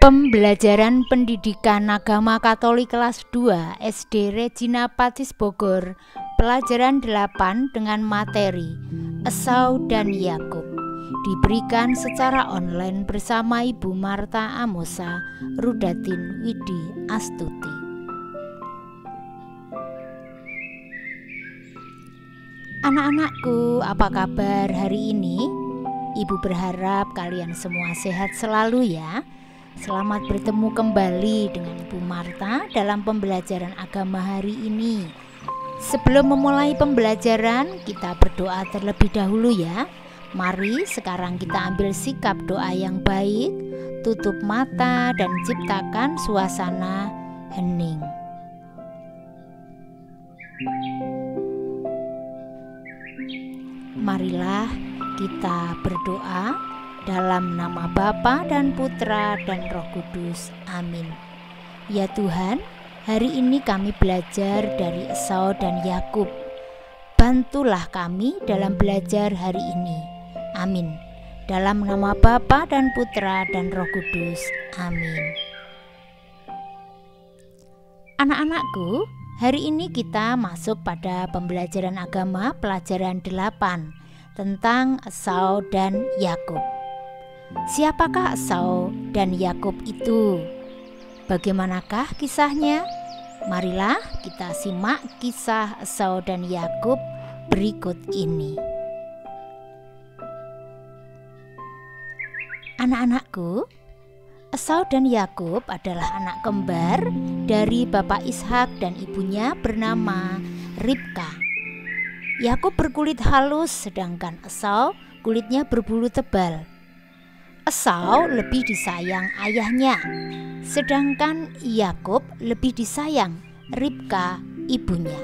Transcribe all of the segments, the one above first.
Pembelajaran Pendidikan Agama Katolik kelas 2 SD Regina Pacis Bogor, pelajaran 8 dengan materi Esau dan Yakub, diberikan secara online bersama Ibu Marta Amosa, Rudatin Widi Astuti. Anak-anakku, apa kabar hari ini? Ibu berharap kalian semua sehat selalu ya. Selamat bertemu kembali dengan Ibu Marta dalam pembelajaran agama hari ini. Sebelum memulai pembelajaran, kita berdoa terlebih dahulu ya. Mari sekarang kita ambil sikap doa yang baik, tutup mata dan ciptakan suasana hening. Marilah kita berdoa dalam nama Bapa dan Putra dan Roh Kudus. Amin. Ya Tuhan, hari ini kami belajar dari Esau dan Yakub. Bantulah kami dalam belajar hari ini. Amin. Dalam nama Bapa dan Putra dan Roh Kudus. Amin. Anak-anakku, hari ini kita masuk pada pembelajaran agama pelajaran 8 tentang Esau dan Yakub. Siapakah Esau dan Yakub itu? Bagaimanakah kisahnya? Marilah kita simak kisah Esau dan Yakub berikut ini. Anak-anakku, Esau dan Yakub adalah anak kembar dari Bapak Ishak dan ibunya bernama Ribka. Yakub berkulit halus sedangkan Esau kulitnya berbulu tebal. Esau lebih disayang ayahnya, sedangkan Yakub lebih disayang Ribka ibunya.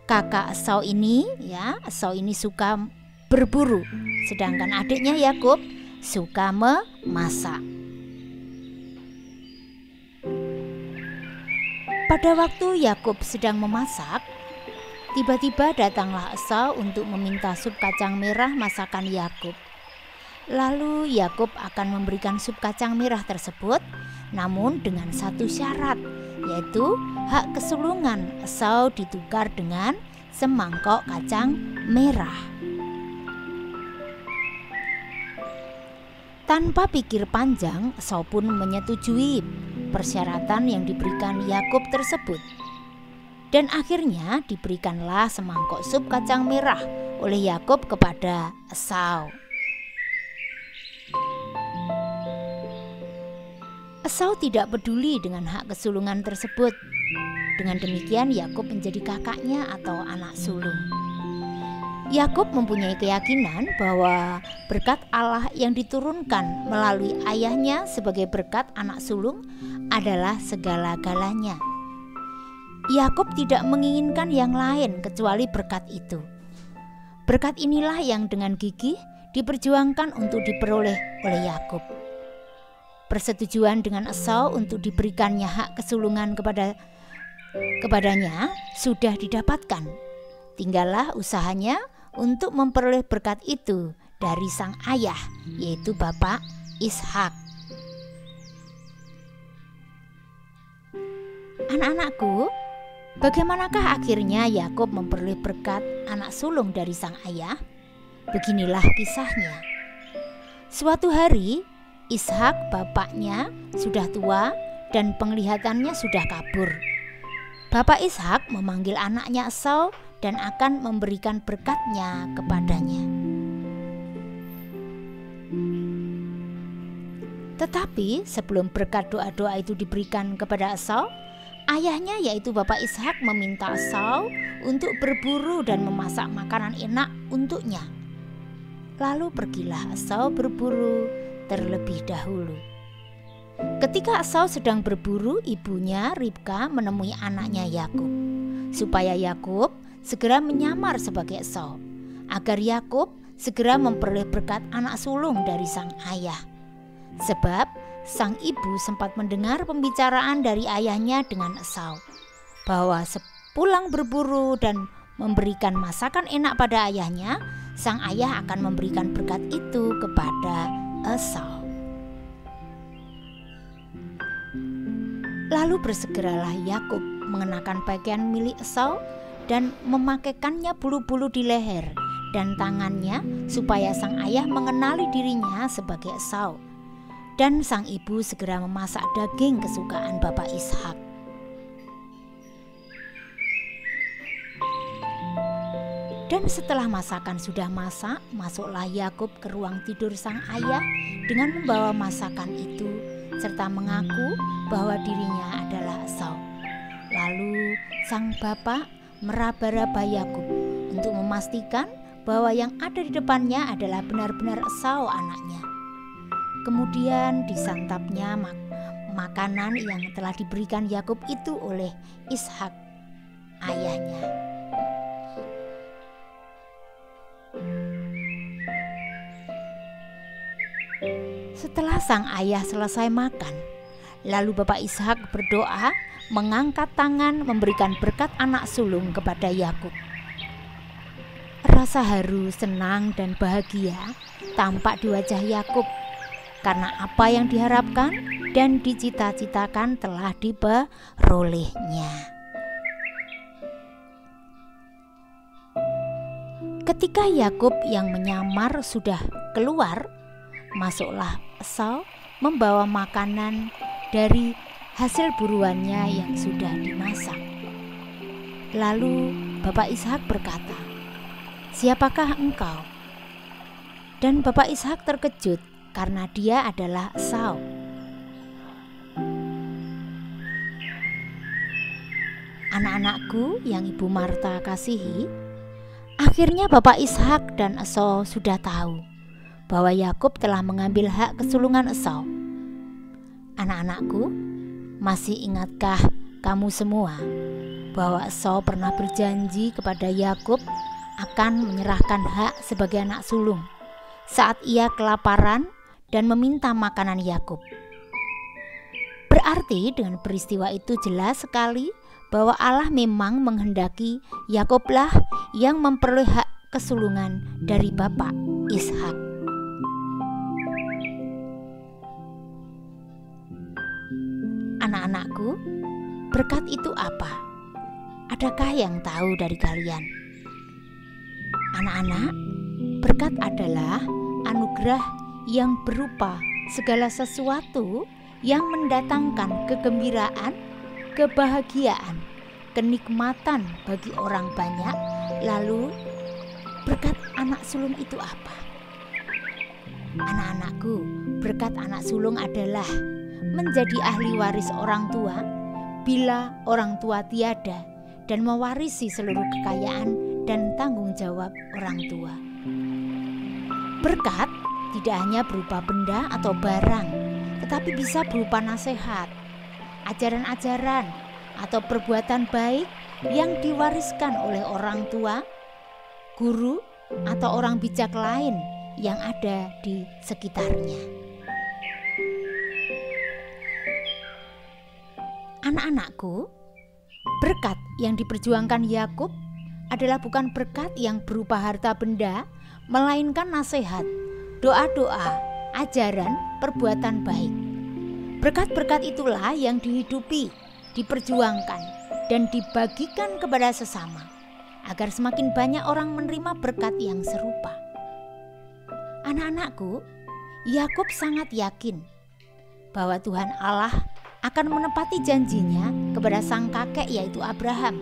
Kakak Esau ini suka berburu, sedangkan adiknya Yakub suka memasak. Pada waktu Yakub sedang memasak, tiba-tiba datanglah Esau untuk meminta sup kacang merah masakan Yakub. Lalu Yakub akan memberikan sup kacang merah tersebut, namun dengan satu syarat, yaitu hak kesulungan Esau ditukar dengan semangkok kacang merah. Tanpa pikir panjang, Esau pun menyetujui persyaratan yang diberikan Yakub tersebut. Dan akhirnya diberikanlah semangkok sup kacang merah oleh Yakub kepada Esau. Esau tidak peduli dengan hak kesulungan tersebut. Dengan demikian Yakub menjadi kakaknya atau anak sulung. Yakub mempunyai keyakinan bahwa berkat Allah yang diturunkan melalui ayahnya sebagai berkat anak sulung adalah segala-galanya. Yakub tidak menginginkan yang lain kecuali berkat itu. Berkat inilah yang dengan gigih diperjuangkan untuk diperoleh oleh Yakub. Persetujuan dengan Esau untuk diberikannya hak kesulungan kepadanya sudah didapatkan. Tinggallah usahanya untuk memperoleh berkat itu dari sang ayah, yaitu Bapak Ishak. Anak-anakku, bagaimanakah akhirnya Yakub memperoleh berkat anak sulung dari sang ayah? Beginilah kisahnya. Suatu hari, Ishak bapaknya sudah tua dan penglihatannya sudah kabur. Bapak Ishak memanggil anaknya Esau dan akan memberikan berkatnya kepadanya. Tetapi sebelum berkat doa-doa itu diberikan kepada Esau, ayahnya yaitu Bapak Ishak meminta Esau untuk berburu dan memasak makanan enak untuknya. Lalu pergilah Esau berburu terlebih dahulu. Ketika Esau sedang berburu, ibunya Ribka menemui anaknya Yakub, supaya Yakub segera menyamar sebagai Esau, agar Yakub segera memperoleh berkat anak sulung dari sang ayah. Sebab sang ibu sempat mendengar pembicaraan dari ayahnya dengan Esau, bahwa sepulang berburu dan memberikan masakan enak pada ayahnya, sang ayah akan memberikan berkat itu kepada Esau. Lalu bersegeralah Yakub mengenakan pakaian milik Esau dan memakaikannya bulu-bulu di leher dan tangannya supaya sang ayah mengenali dirinya sebagai Esau. Dan sang ibu segera memasak daging kesukaan bapak Ishak. Dan setelah masakan sudah masak, masuklah Yakub ke ruang tidur sang ayah dengan membawa masakan itu serta mengaku bahwa dirinya adalah Esau. Lalu sang bapak meraba-raba Yakub untuk memastikan bahwa yang ada di depannya adalah benar-benar Esau anaknya. Kemudian disantapnya makanan yang telah diberikan Yakub itu oleh Ishak ayahnya. Setelah sang ayah selesai makan, lalu bapak Ishak berdoa, mengangkat tangan memberikan berkat anak sulung kepada Yakub. Rasa haru, senang dan bahagia tampak di wajah Yakub karena apa yang diharapkan dan dicita-citakan telah diperolehnya. Ketika Yakub yang menyamar sudah keluar, masuklah Esau membawa makanan dari hasil buruannya yang sudah dimasak. Lalu bapak Ishak berkata, "Siapakah engkau?" Dan bapak Ishak terkejut karena dia adalah Esau. "Anak-anakku yang ibu Marta kasihi," akhirnya bapak Ishak dan Esau sudah tahu bahwa Yakub telah mengambil hak kesulungan Esau. "Anak-anakku, masih ingatkah kamu semua bahwa Esau pernah berjanji kepada Yakub akan menyerahkan hak sebagai anak sulung saat ia kelaparan dan meminta makanan Yakub? Berarti dengan peristiwa itu jelas sekali bahwa Allah memang menghendaki Yakoblah yang memperoleh hak kesulungan dari bapak Ishak. Anak-anakku, berkat itu apa? Adakah yang tahu dari kalian?" Anak-anak, berkat adalah anugerah yang berupa segala sesuatu yang mendatangkan kegembiraan, kebahagiaan, kenikmatan bagi orang banyak. Lalu, berkat anak sulung itu apa? Anak-anakku, berkat anak sulung adalah menjadi ahli waris orang tua bila orang tua tiada dan mewarisi seluruh kekayaan dan tanggung jawab orang tua. Berkat tidak hanya berupa benda atau barang, tetapi bisa berupa nasihat, ajaran-ajaran atau perbuatan baik yang diwariskan oleh orang tua, guru atau orang bijak lain yang ada di sekitarnya. Anak-anakku, berkat yang diperjuangkan Yakub adalah bukan berkat yang berupa harta benda, melainkan nasihat, doa-doa, ajaran, perbuatan baik. Berkat-berkat itulah yang dihidupi, diperjuangkan, dan dibagikan kepada sesama, agar semakin banyak orang menerima berkat yang serupa. Anak-anakku, Yakub sangat yakin bahwa Tuhan Allah akan menepati janjinya kepada sang kakek yaitu Abraham.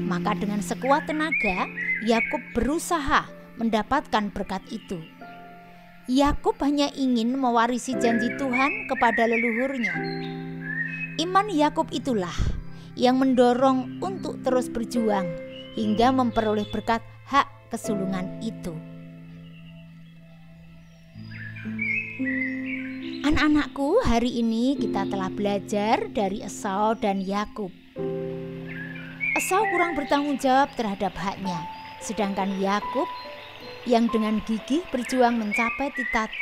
Maka dengan sekuat tenaga Yakub berusaha mendapatkan berkat itu. Yakub hanya ingin mewarisi janji Tuhan kepada leluhurnya. Iman Yakub itulah yang mendorong untuk terus berjuang hingga memperoleh berkat hak kesulungan itu. Anak-anakku, hari ini kita telah belajar dari Esau dan Yakub. Esau kurang bertanggung jawab terhadap haknya, sedangkan Yakub yang dengan gigih berjuang mencapai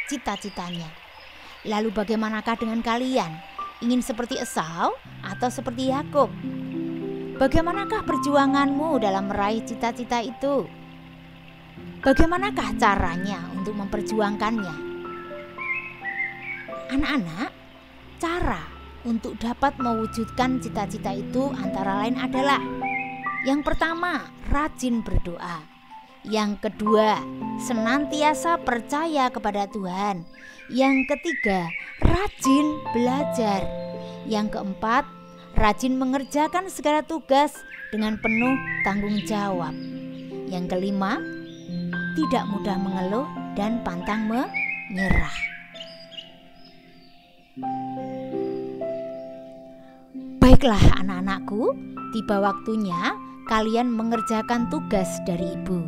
cita-citanya. Lalu bagaimanakah dengan kalian? Ingin seperti Esau atau seperti Yakub? Bagaimanakah perjuanganmu dalam meraih cita-cita itu? Bagaimanakah caranya untuk memperjuangkannya? Anak-anak, cara untuk dapat mewujudkan cita-cita itu antara lain adalah: yang pertama, rajin berdoa. Yang kedua, senantiasa percaya kepada Tuhan. Yang ketiga, rajin belajar. Yang keempat, rajin mengerjakan segala tugas dengan penuh tanggung jawab. Yang kelima, tidak mudah mengeluh dan pantang menyerah. Baiklah anak-anakku, tiba waktunya kalian mengerjakan tugas dari ibu.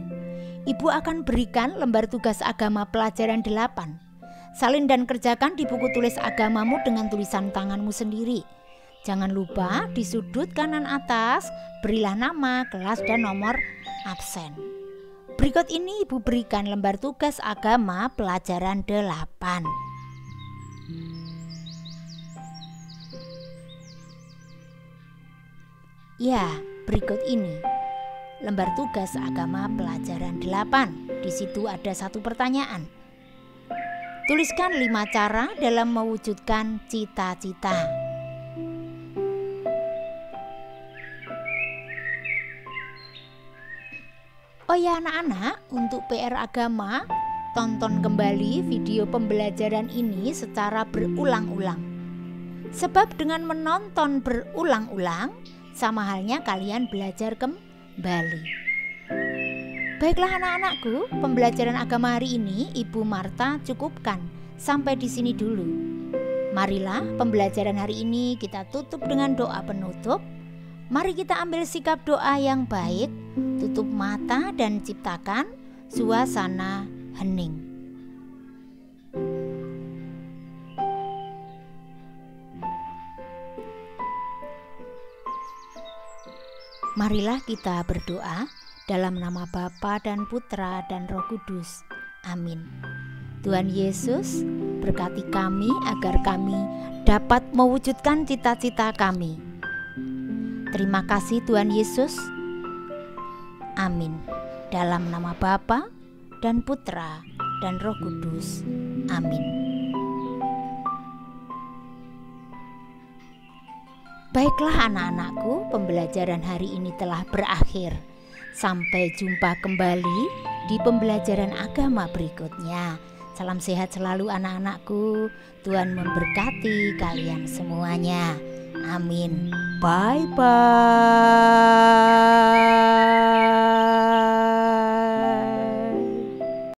Ibu akan berikan lembar tugas agama pelajaran 8. Salin dan kerjakan di buku tulis agamamu dengan tulisan tanganmu sendiri. Jangan lupa di sudut kanan atas berilah nama, kelas, dan nomor absen. Berikut ini ibu berikan lembar tugas agama pelajaran 8. Ya, berikut ini lembar tugas agama pelajaran 8. Di situ ada satu pertanyaan. Tuliskan 5 cara dalam mewujudkan cita-cita. Oh ya anak-anak, untuk PR agama, tonton kembali video pembelajaran ini secara berulang-ulang. Sebab dengan menonton berulang-ulang, sama halnya kalian belajar kembali. Baiklah anak-anakku, pembelajaran agama hari ini Ibu Marta cukupkan sampai di sini dulu. Marilah pembelajaran hari ini kita tutup dengan doa penutup. Mari kita ambil sikap doa yang baik, tutup mata dan ciptakan suasana hening. Marilah kita berdoa dalam nama Bapa dan Putra dan Roh Kudus. Amin. Tuhan Yesus, berkati kami agar kami dapat mewujudkan cita-cita kami. Terima kasih Tuhan Yesus. Amin. Dalam nama Bapa dan Putra dan Roh Kudus. Amin. Baiklah anak-anakku, pembelajaran hari ini telah berakhir. Sampai jumpa kembali di pembelajaran agama berikutnya. Salam sehat selalu anak-anakku. Tuhan memberkati kalian semuanya. Amin. Bye-bye.